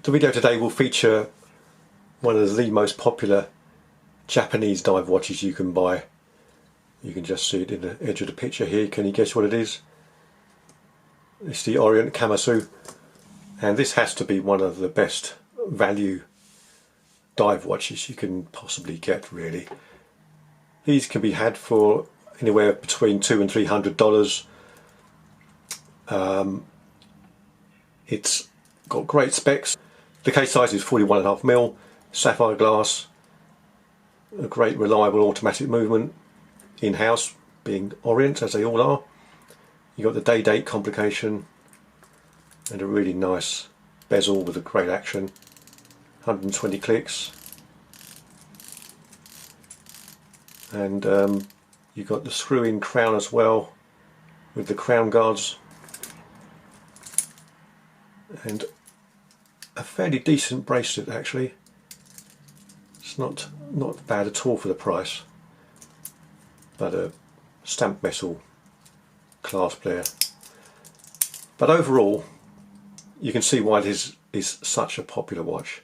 The video today will feature one of the most popular Japanese dive watches you can buy. You can just see it in the edge of the picture here. Can you guess what it is? It's the Orient Kamasu, and this has to be one of the best value dive watches you can possibly get, really. These can be had for anywhere between $200 and $300. It's got great specs. The case size is 41.5mm, sapphire glass, a great reliable automatic movement, in-house, being Orient as they all are. You got the day-date complication and a really nice bezel with a great action, 120 clicks, and you've got the screw-in crown as well with the crown guards, and a fairly decent bracelet actually. It's not bad at all for the price, but a stamped metal clasp there. But overall, you can see why this is such a popular watch,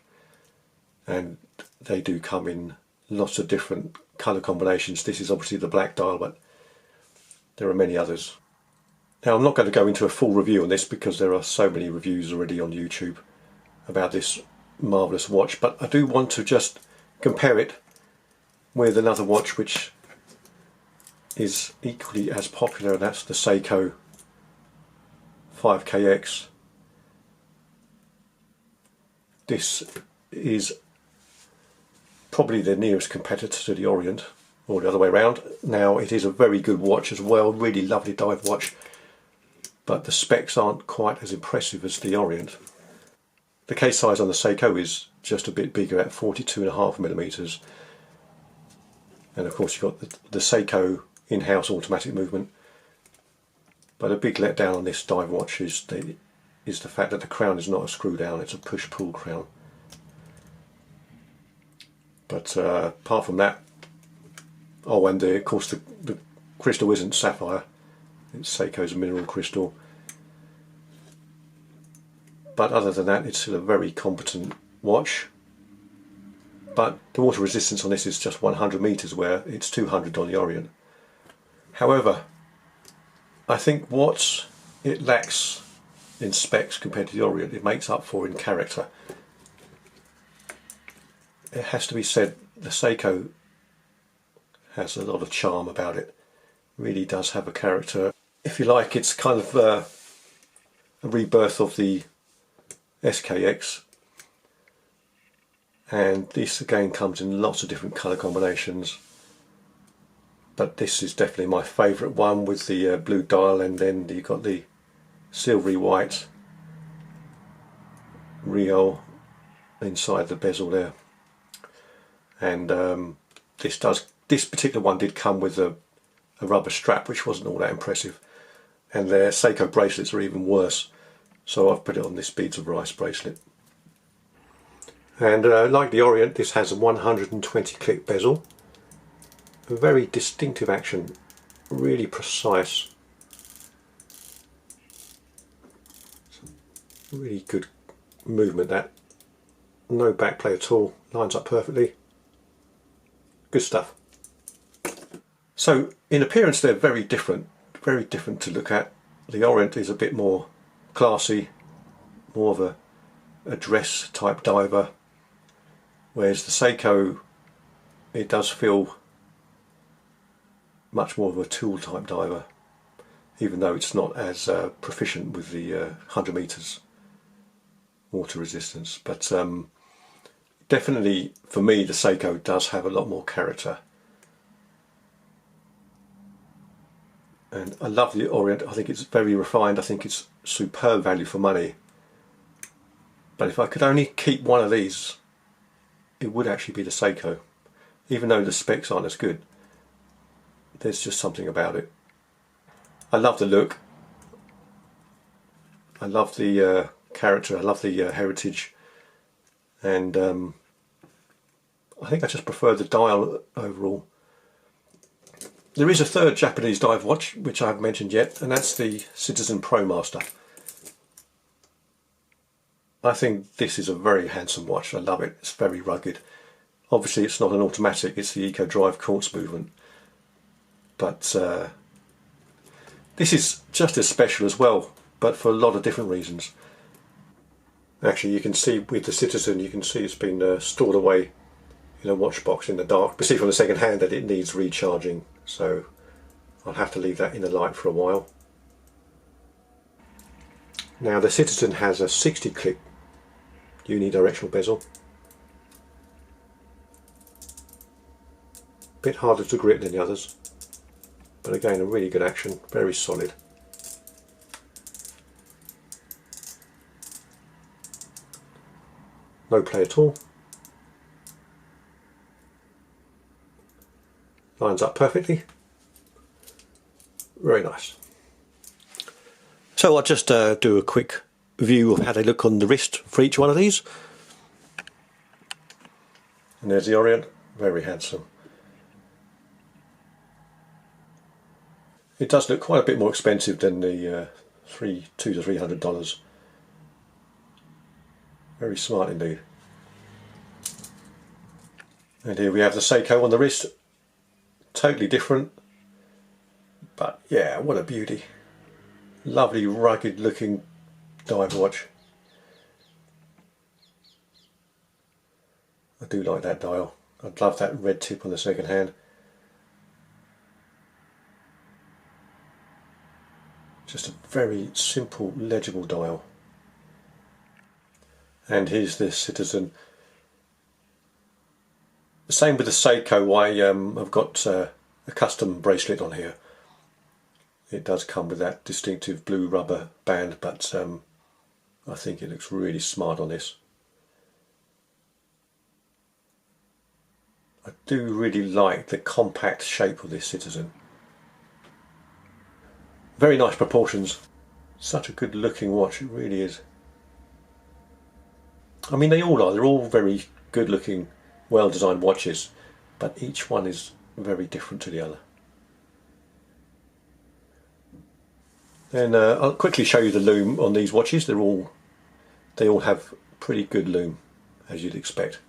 and they do come in lots of different colour combinations. This is obviously the black dial, but there are many others. Now, I'm not going to go into a full review on this because there are so many reviews already on YouTube about this marvellous watch, but I do want to just compare it with another watch which is equally as popular, and that's the Seiko 5KX. This is probably the nearest competitor to the Orient, or the other way around. Now, it is a very good watch as well, really lovely dive watch, but the specs aren't quite as impressive as the Orient. The case size on the Seiko is just a bit bigger at 42.5mm, and of course you've got the Seiko in-house automatic movement. But a big letdown on this dive watch is the fact that the crown is not a screw down, it's a push-pull crown. But apart from that, oh, and of course the crystal isn't sapphire, it's Seiko's mineral crystal. But other than that, it's still a very competent watch. But the water resistance on this is just 100 meters, where it's 200 on the Orient. However, I think what it lacks in specs compared to the Orient, it makes up for in character. It has to be said, the Seiko has a lot of charm about it. It really does have a character. If you like, it's kind of a rebirth of the SKX, and this again comes in lots of different colour combinations, but this is definitely my favourite one, with the blue dial, and then you've got the silvery white Rio inside the bezel there. And this particular one did come with a rubber strap, which wasn't all that impressive, and their Seiko bracelets are even worse, so I've put it on this beads of rice bracelet. And like the Orient, this has a 120 click bezel, a very distinctive action, really precise, really good movement, that no backplay at all, lines up perfectly, good stuff. So in appearance they're very different to look at. The Orient is a bit more classy, more of a dress type diver, whereas the Seiko, it does feel much more of a tool type diver, even though it's not as proficient with the 100 meters water resistance. But definitely for me the Seiko does have a lot more character, and I love the Orient. I think it's very refined, I think it's superb value for money. But if I could only keep one of these, it would actually be the Seiko. Even though the specs aren't as good, there's just something about it. I love the look, I love the character, I love the heritage, and I think I just prefer the dial overall. There is a third Japanese dive watch which I haven't mentioned yet, and that's the Citizen Promaster. I think this is a very handsome watch. I love it. It's very rugged. Obviously it's not an automatic, it's the Eco Drive quartz movement. But this is just as special as well, but for a lot of different reasons. Actually, you can see with the Citizen, you can see it's been stored away in a watch box in the dark. You see from the second hand that it needs recharging, so I'll have to leave that in the light for a while. Now the Citizen has a 60 click unidirectional bezel. Bit harder to grip than the others, but again a really good action, very solid. No play at all. Lines up perfectly. Very nice. So I'll just do a quick view of how they look on the wrist for each one of these. And there's the Orient, very handsome. It does look quite a bit more expensive than the $200 to $300. Very smart indeed. And here we have the Seiko on the wrist. Totally different. But yeah, what a beauty. Lovely rugged looking dive watch. I do like that dial. I'd love that red tip on the second hand. Just a very simple, legible dial. And here's this Citizen. The same with the Seiko. I've got a custom bracelet on here. It does come with that distinctive blue rubber band, but I think it looks really smart on this. I do really like the compact shape of this Citizen. Very nice proportions. Such a good looking watch, it really is. I mean, they all are. They're all very good looking, well designed watches, but each one is very different to the other. And I'll quickly show you the loom on these watches. They all have pretty good loom, as you'd expect.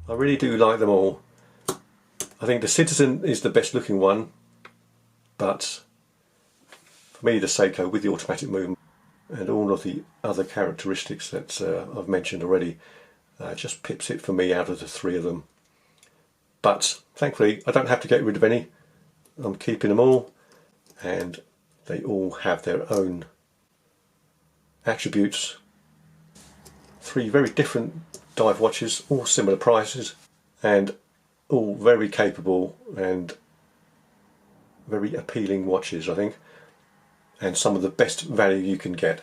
I really do like them all. I think the Citizen is the best looking one, but for me the Seiko with the automatic movement and all of the other characteristics that I've mentioned already just pips it for me out of the three of them. But thankfully I don't have to get rid of any. I'm keeping them all, and they all have their own attributes. Three very different dive watches, all similar prices, and all very capable and very appealing watches, I think, and some of the best value you can get.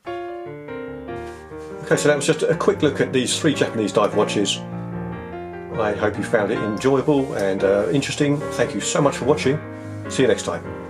Okay, so that was just a quick look at these three Japanese dive watches. I hope you found it enjoyable and interesting. Thank you so much for watching. See you next time.